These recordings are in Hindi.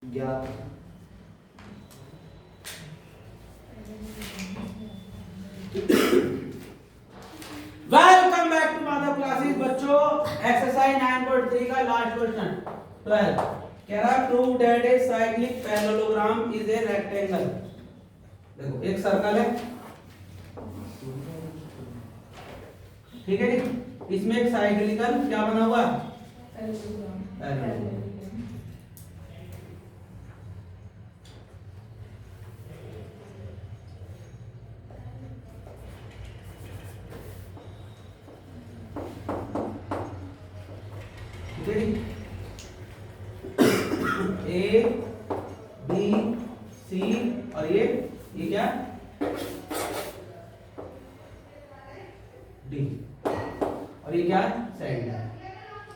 ज्ञात welcome back to Madhav classes बच्चों। एक्सरसाइज 9.3 का लास्ट क्वेश्चन 12 कह रहा prove that a cyclic parallelogram is a rectangle. देखो एक सर्कल है, ठीक है जी। इसमें एक साइक्लिकल क्या बना हुआ है, पैरेललोग्राम। ए बी सी और ये क्या डी और ये क्या है सेंटर।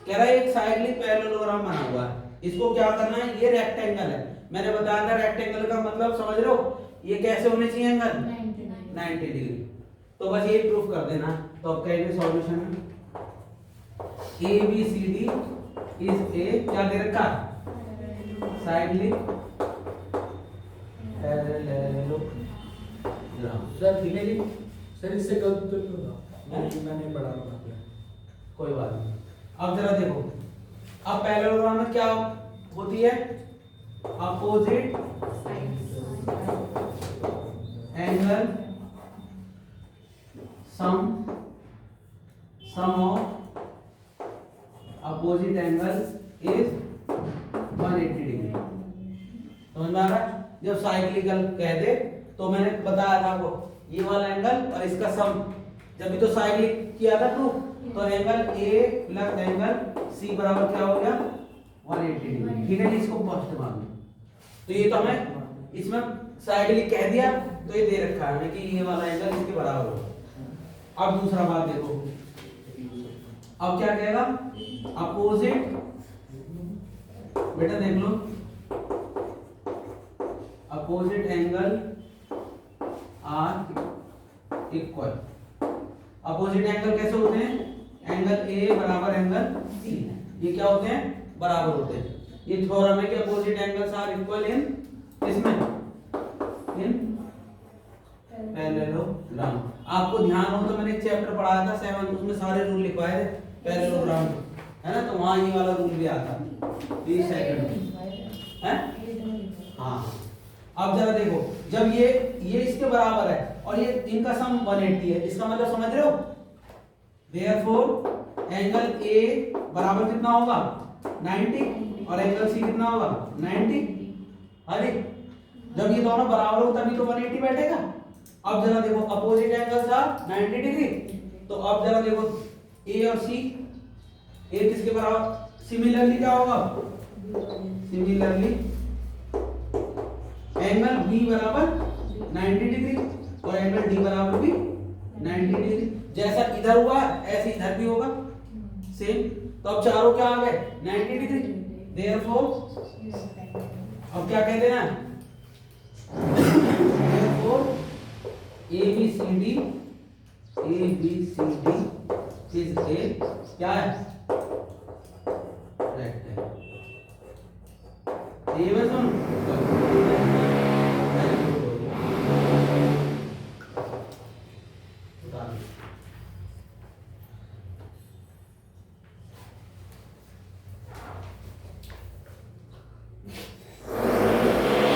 कह रहा है एक साइक्लिक पैरेललोग्राम बना हुआ है, इसको क्या करना है, ये रेक्टेंगल है। मैंने बताया था रेक्टेंगल का मतलब समझ रहे हो, ये कैसे होने चाहिए एंगल 90 डिग्री। तो बस ये प्रूफ कर देना। तो अब कहेंगे सॉल्यूशन में A B C D is a क्या दे रखा साइक्लिक पैरेललोग्राम। सर ठीक है जी। सर इससे गलत तो नहीं होगा, मैंने पढ़ा था। कोई बात नहीं। अब जरा देखो, अब पैरेललोग्राम में क्या होती है, opposite angle sum of opposite angle is 180 degree. समझ में आ रहा है? जब साइक्लिकल कह दे तो मैंने बताया था आपको ये वाला एंगल और इसका सम, जब भी तो साइक्लिक किया था प्रूफ, तो angle A plus angle C बराबर क्या हो गया 180 डिग्री। ठीक है जी, इसको फर्स्ट मान लो। तो ये तो हमें इसमें साइक्लिक कह दिया तो ये दे रखा है कि ये वाला एंगल इसके बराबर होगा। अब दूसरा बात देखो, अब क्या कहेगा, अपोजिट, बेटा देख लो, opposite angle are equal. Opposite angle कैसे होते हैं, एंगल ए बराबर एंगल सी, ये क्या होते हैं, बराबर होते हैं। ये थ्योरम है कि opposite angles are equal in इसमें इन पैरेललोग्राम। आपको ध्यान हो तो मैंने एक चैप्टर पढ़ाया था 7, उसमें सारे रूल लिखवाए थे पैरेललोग्राम, है ना, तो वहां ये वाला रूल भी आता है। 30 सेकंड है, हाँ। अब जरा देखो, जब ये इसके बराबर है और ये इनका सम 180 है, इसका मतलब समझ रहे हो, देयरफॉर एंगल ए बराबर कितना होगा 90 और एंगल सी कितना होगा 90। अरे जब ये दोनों बराबर हो तभी तो 180 बैठेगा। अब जरा देखो, अपोजिट एंगल्स आर 90 डिग्री, तो अब जरा देखो ए और सी, ए किसके बराबर, सिमिलरली क्या होगा, सिमिलरली एंगल बी बराबर 90 डिग्री और एंगल डी बराबर भी 90 डिग्री। जैसा इधर हुआ ऐसे इधर भी होगा सेम। तो अब चारों क्या आ गए 90 डिग्री। देयरफॉर अब क्या कहते हैं, therefore A B C D is a क्या है, रेक्टेंगल। ये बस सुन,